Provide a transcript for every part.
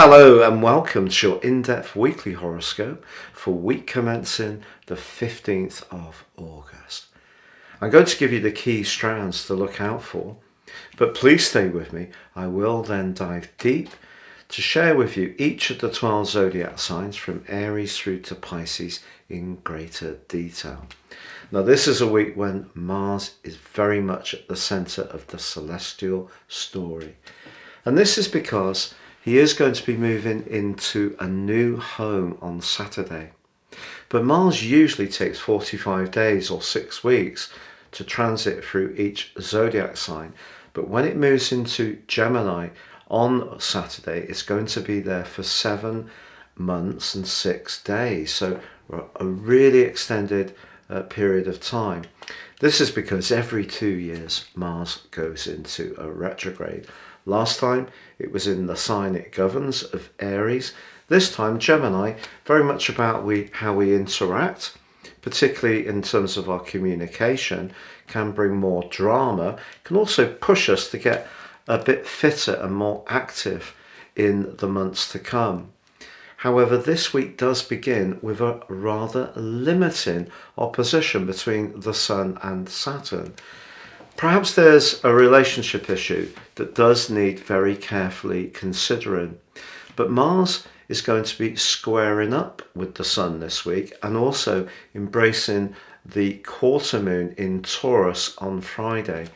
Hello and welcome to your in-depth weekly horoscope for week commencing the 15th of August. I'm going to give you the key strands to look out for, but please stay with me. I will then dive deep to share with you each of the 12 zodiac signs from Aries through to Pisces in greater detail. Now, this is a week when Mars is very much at the center of the celestial story. And this is because he is going to be moving into a new home on Saturday. But Mars usually takes 45 days or 6 weeks to transit through each zodiac sign. But when it moves into Gemini on Saturday, it's going to be there for 7 months and 6 days. So a really extended period of time. This is because every 2 years Mars goes into a retrograde. Last time it was in the sign it governs of Aries. This time Gemini, very much about how we interact, particularly in terms of our communication, can bring more drama, can also push us to get a bit fitter and more active in the months to come. However, this week does begin with a rather limiting opposition between the Sun and Saturn. Perhaps there's a relationship issue that does need very carefully considering. But Mars is going to be squaring up with the Sun this week and also embracing the quarter moon in Taurus on Friday.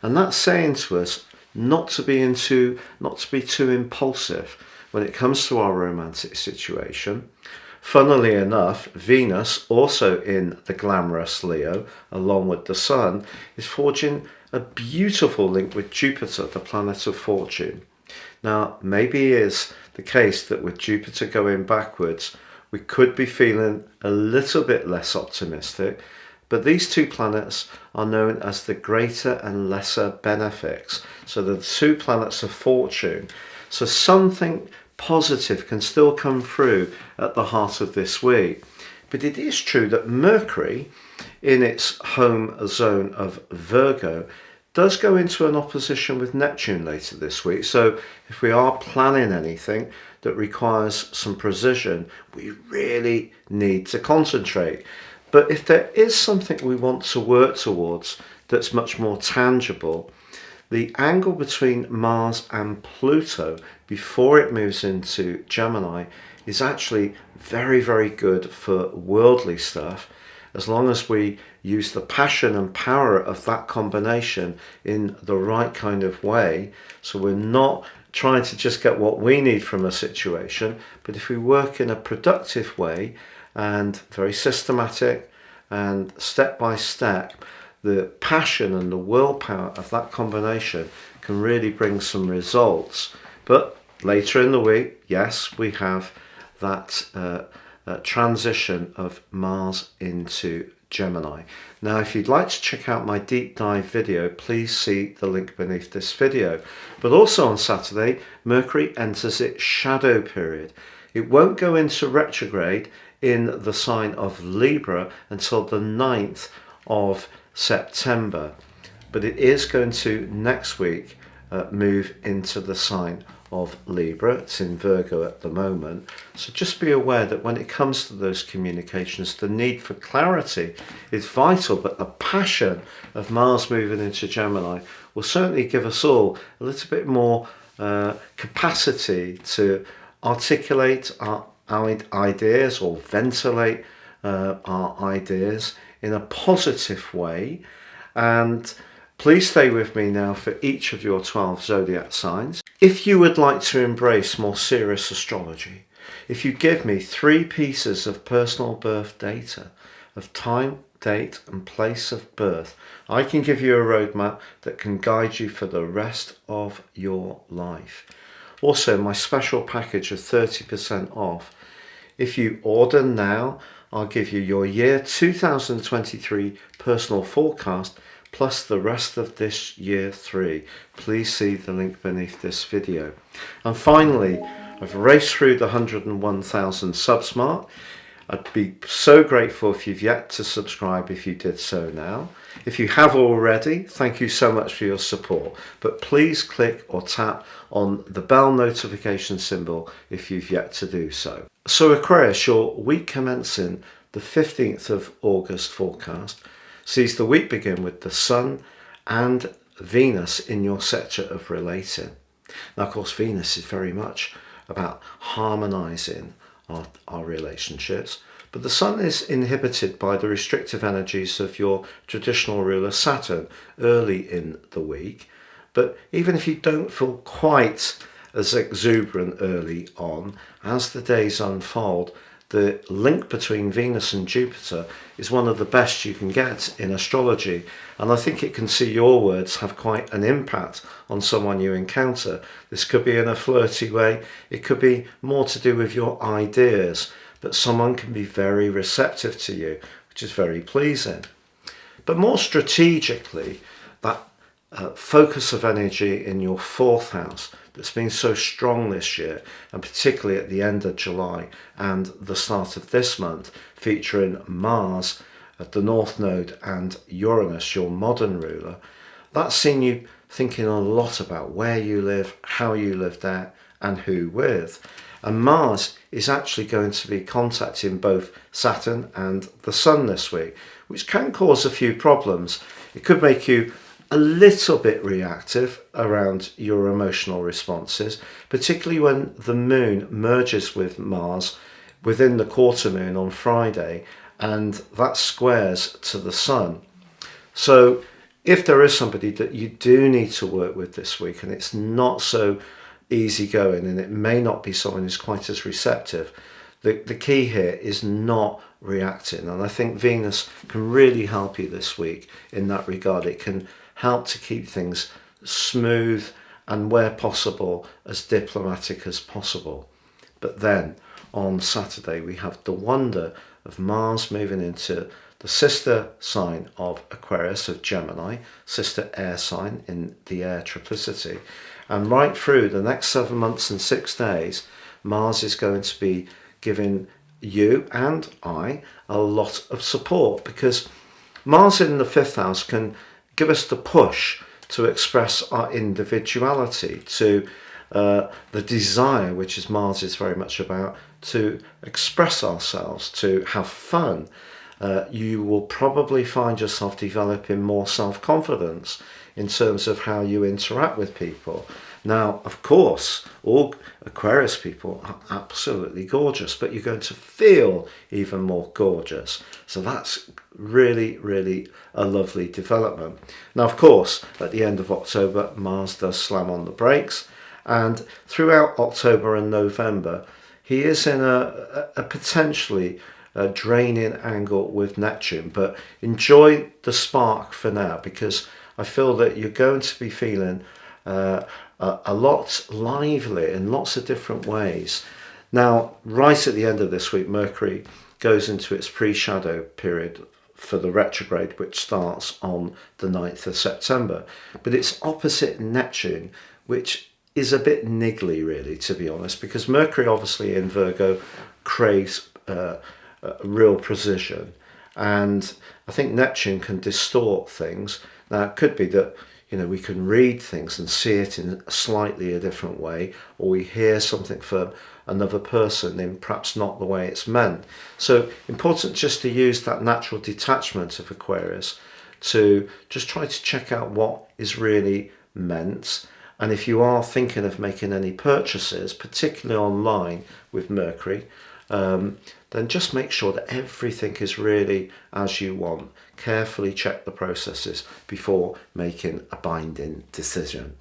And that's saying to us not to be too impulsive when it comes to our romantic situation. Funnily enough, Venus, also in the glamorous Leo, along with the Sun, is forging a beautiful link with Jupiter, the planet of fortune. Now, maybe it is the case that with Jupiter going backwards, we could be feeling a little bit less optimistic, but these two planets are known as the greater and lesser benefics. So the two planets of fortune. So something positive can still come through at the heart of this week. But it is true that Mercury, in its home zone of Virgo, does go into an opposition with Neptune later this week. So if we are planning anything that requires some precision, we really need to concentrate. But if there is something we want to work towards that's much more tangible, the angle between Mars and Pluto before it moves into Gemini is actually very, very good for worldly stuff, as long as we use the passion and power of that combination in the right kind of way. So we're not trying to just get what we need from a situation, but if we work in a productive way and very systematic and step by step, the passion and the willpower of that combination can really bring some results. But later in the week, yes, we have that transition of Mars into Gemini. Now, if you'd like to check out my deep dive video, please see the link beneath this video. But also on Saturday, Mercury enters its shadow period. It won't go into retrograde in the sign of Libra until the 9th of September, but it is going to next week move into the sign of Libra. It's in Virgo at the moment, so just be aware that when it comes to those communications, the need for clarity is vital, but the passion of Mars moving into Gemini will certainly give us all a little bit more capacity to articulate our ideas or ventilate our ideas in a positive way. And please stay with me now for each of your 12 zodiac signs. If you would like to embrace more serious astrology, if you give me 3 pieces of personal birth data of time, date and place of birth, I can give you a roadmap that can guide you for the rest of your life. Also, my special package of 30% off. If you order now, I'll give you your year 2023 personal forecast plus the rest of this year 3. Please see the link beneath this video. And finally, I've raced through the 101,000 subs mark. I'd be so grateful if you've yet to subscribe if you did so now. If you have already, thank you so much for your support. But please click or tap on the bell notification symbol if you've yet to do so. So Aquarius, your week commencing the 15th of August forecast sees the week begin with the Sun and Venus in your sector of relating. Now, of course, Venus is very much about harmonizing our relationships, but the Sun is inhibited by the restrictive energies of your traditional ruler Saturn early in the week. But even if you don't feel quite as exuberant early on, as the days unfold, the link between Venus and Jupiter is one of the best you can get in astrology, and I think it can see your words have quite an impact on someone you encounter. This could be in a flirty way, it could be more to do with your ideas, but someone can be very receptive to you, which is very pleasing. But more strategically, that focus of energy in your fourth house that's been so strong this year, and particularly at the end of July and the start of this month, featuring Mars at the North Node and Uranus, your modern ruler, that's seen you thinking a lot about where you live, how you live there, and who with. And Mars is actually going to be contacting both Saturn and the Sun this week, which can cause a few problems. It could make you a little bit reactive around your emotional responses, particularly when the moon merges with Mars within the quarter moon on Friday, and that squares to the Sun. So if there is somebody that you do need to work with this week and it's not so easygoing and it may not be someone who's quite as receptive, the key here is not reacting. And I think Venus can really help you this week in that regard. It can help to keep things smooth and, where possible, as diplomatic as possible. But then on Saturday we have the wonder of Mars moving into the sister sign of Aquarius, of Gemini, sister air sign in the air triplicity. And right through the next 7 months and 6 days, Mars is going to be giving you and I a lot of support, because Mars in the fifth house can give us the push to express our individuality, to the desire, which is Mars is very much about, to express ourselves, to have fun. You will probably find yourself developing more self-confidence in terms of how you interact with people. Now, of course, all Aquarius people are absolutely gorgeous, but you're going to feel even more gorgeous. So that's really, really a lovely development. Now, of course, at the end of October, Mars does slam on the brakes. And throughout October and November, he is in a potentially draining angle with Neptune. But enjoy the spark for now, because I feel that you're going to be feeling a lot lively in lots of different ways. Now, right at the end of this week, Mercury goes into its pre-shadow period for the retrograde, which starts on the 9th of September. But it's opposite Neptune, which is a bit niggly, really, to be honest, because Mercury, obviously in Virgo, craves real precision. And I think Neptune can distort things. Now, it could be that we can read things and see it in slightly a different way, or we hear something from another person in perhaps not the way it's meant. So important just to use that natural detachment of Aquarius to just try to check out what is really meant. And if you are thinking of making any purchases, particularly online with Mercury, then just make sure that everything is really as you want. Carefully check the processes before making a binding decision.